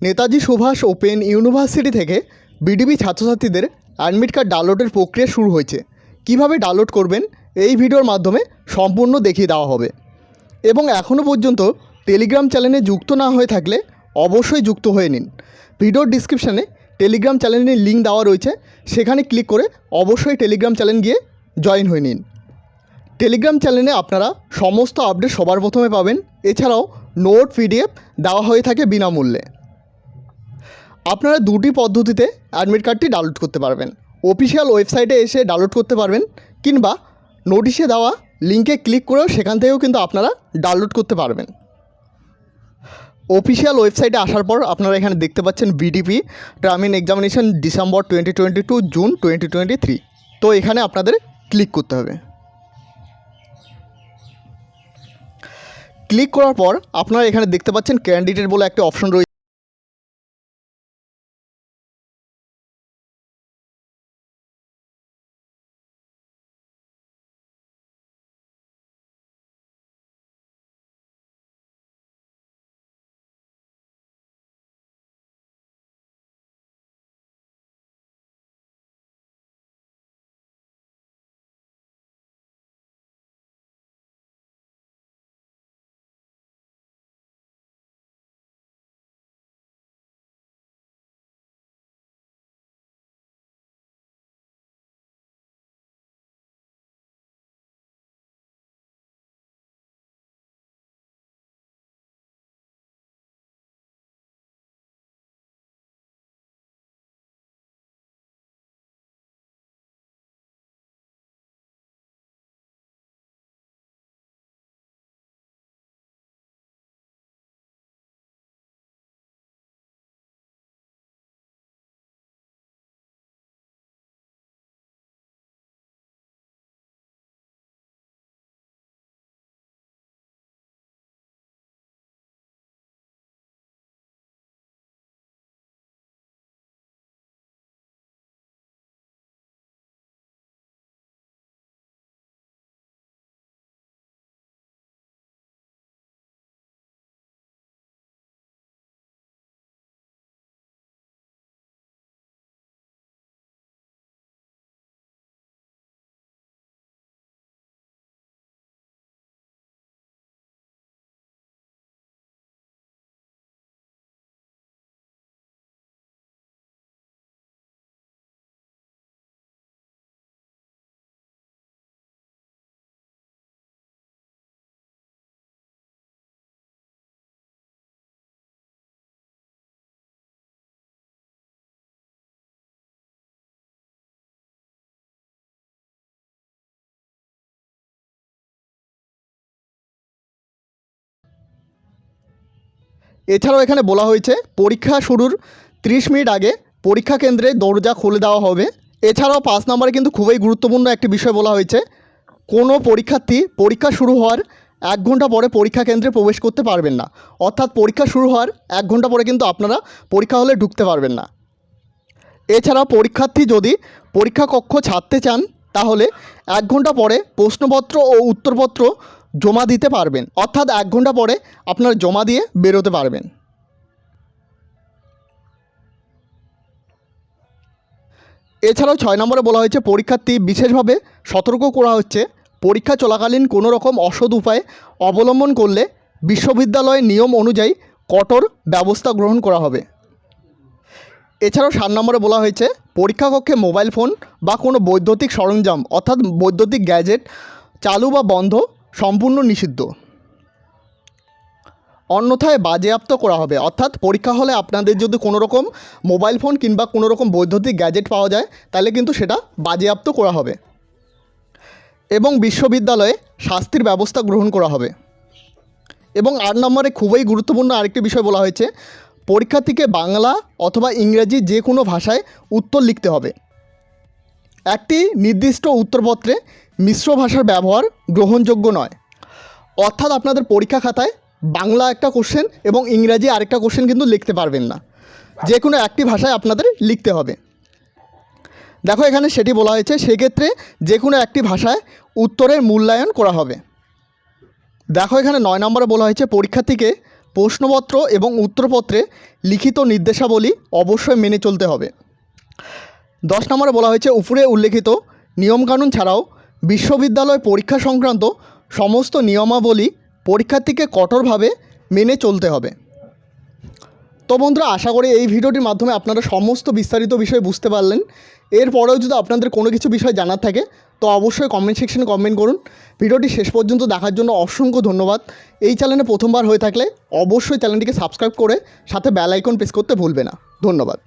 Netaji Subhash open university থেকে BDB ছাত্রছাত্রীদের admit card ডাউনলোডের প্রক্রিয়া শুরু হয়েছে। কিভাবে ডাউনলোড করবেন এই ভিডিওর মাধ্যমে সম্পূর্ণ দেখিয়ে দেওয়া হবে। এবং এখনও পর্যন্ত টেলিগ্রাম চ্যানেলে যুক্ত না হয়ে থাকলে অবশ্যই যুক্ত হয়ে নিন। ভিডিওর ডিসক্রিপশানে টেলিগ্রাম চ্যানেলের লিঙ্ক দেওয়া রয়েছে, সেখানে ক্লিক করে অবশ্যই টেলিগ্রাম চ্যানেল গিয়ে জয়েন হয়ে নিন। টেলিগ্রাম চ্যানেলে আপনারা সমস্ত আপডেট সবার প্রথমে পাবেন। এছাড়াও নোট পিডিএফ দেওয়া হয়ে থাকে বিনামূল্যে। আপনারা দুটি পদ্ধতিতে অ্যাডমিট কার্ডটি ডাউনলোড করতে পারবেন। অফিসিয়াল ওয়েবসাইটে এসে ডাউনলোড করতে পারবেন, কিংবা নোটিশে দেওয়া লিঙ্কে ক্লিক করেও সেখান থেকেও কিন্তু আপনারা ডাউনলোড করতে পারবেন। অফিসিয়াল ওয়েবসাইটে আসার পর আপনারা এখানে দেখতে পাচ্ছেন বিডিপি গ্রামীণ এক্সামিনেশন ডিসেম্বর 2022 জুন 2023। তো এখানে আপনাদের ক্লিক করতে হবে। ক্লিক করার পর আপনারা এখানে দেখতে পাচ্ছেন ক্যান্ডিডেট বলে একটা অপশন রয়েছে। এছাড়াও এখানে বলা হয়েছে পরীক্ষা শুরুর 30 মিনিট আগে পরীক্ষা কেন্দ্রে দরজা খুলে দেওয়া হবে। এছাড়াও 5 নম্বরে কিন্তু খুবই গুরুত্বপূর্ণ একটি বিষয় বলা হয়েছে, কোনো পরীক্ষার্থী পরীক্ষা শুরু হওয়ার 1 ঘন্টা পরে পরীক্ষা কেন্দ্রে প্রবেশ করতে পারবেন না। অর্থাৎ পরীক্ষা শুরু হওয়ার 1 ঘন্টা পরে কিন্তু আপনারা পরীক্ষা হলে ঢুকতে পারবেন না। এছাড়াও পরীক্ষার্থী যদি পরীক্ষা কক্ষ ছাড়তে চান তাহলে 1 ঘন্টা পরে প্রশ্নপত্র ও উত্তরপত্র জমা দিতে পারবেন। অর্থাৎ 1 ঘন্টা পরে আপনারা জমা দিয়ে বেরোতে পারবেন। এছাড়াও 6 নম্বরে বলা হয়েছে পরীক্ষার্থী বিশেষভাবে সতর্ক করা হচ্ছে, পরীক্ষা চলাকালীন কোনো রকম অসৎ উপায় অবলম্বন করলে বিশ্ববিদ্যালয়ের নিয়ম অনুযায়ী কঠোর ব্যবস্থা গ্রহণ করা হবে। এছাড়াও 7 নম্বরে বলা হয়েছে পরীক্ষা কক্ষে মোবাইল ফোন বা কোনো বৈদ্যুতিক সরঞ্জাম অর্থাৎ বৈদ্যুতিক গ্যাজেট চালু বা বন্ধ সম্পূর্ণ নিষিদ্ধ, অন্যথায় বাজেয়াপ্ত করা হবে। অর্থাৎ পরীক্ষা হলে আপনাদের যদি কোনো রকম মোবাইল ফোন কিংবা কোনো রকম বৈদ্যুতিক গ্যাজেট পাওয়া যায় তাহলে কিন্তু সেটা বাজেয়াপ্ত করা হবে এবং বিশ্ববিদ্যালয়ে শাস্তির ব্যবস্থা গ্রহণ করা হবে। এবং 8 নম্বরে খুবই গুরুত্বপূর্ণ আরেকটি বিষয় বলা হয়েছে, পরীক্ষার্থীকে বাংলা অথবা ইংরেজি যে কোনো ভাষায় উত্তর লিখতে হবে। একটি নির্দিষ্ট উত্তরপত্রে মিশ্র ভাষার ব্যবহার গ্রহণযোগ্য নয়। অর্থাৎ আপনাদের পরীক্ষা খাতায় বাংলা একটা কোশ্চেন এবং ইংরাজি আরেকটা কোশ্চেন কিন্তু লিখতে পারবেন না, যে কোনো একটি ভাষায় আপনাদের লিখতে হবে। দেখো এখানে সেটি বলা হয়েছে, সেক্ষেত্রে যে কোনো একটি ভাষায় উত্তরের মূল্যায়ন করা হবে। দেখো এখানে 9 নম্বরে বলা হয়েছে পরীক্ষার্থীকে প্রশ্নপত্র এবং উত্তরপত্রে লিখিত নির্দেশাবলী অবশ্যই মেনে চলতে হবে। 10 নম্বরে বলা হয়েছে উপরে উল্লেখিত নিয়মকানুন ছাড়াও বিশ্ববিদ্যালয় পরীক্ষা সংক্রান্ত সমস্ত নিয়মাবলী পরীক্ষার্থীকে কঠোরভাবে মেনে চলতে হবে। তো বন্ধুরা, আশা করি এই ভিডিওটির মাধ্যমে আপনারা সমস্ত বিস্তারিত বিষয় বুঝতে পারলেন। এরপরেও যদি আপনাদের কোনো কিছু বিষয় জানার থাকে তো অবশ্যই কমেন্ট সেকশনে কমেন্ট করুন। ভিডিওটি শেষ পর্যন্ত দেখার জন্য অসংখ্য ধন্যবাদ। এই চ্যানেলে প্রথমবার হয়ে থাকলে অবশ্যই চ্যানেলটিকে সাবস্ক্রাইব করে সাথে বেল আইকন প্রেস করতে ভুলবে না। ধন্যবাদ।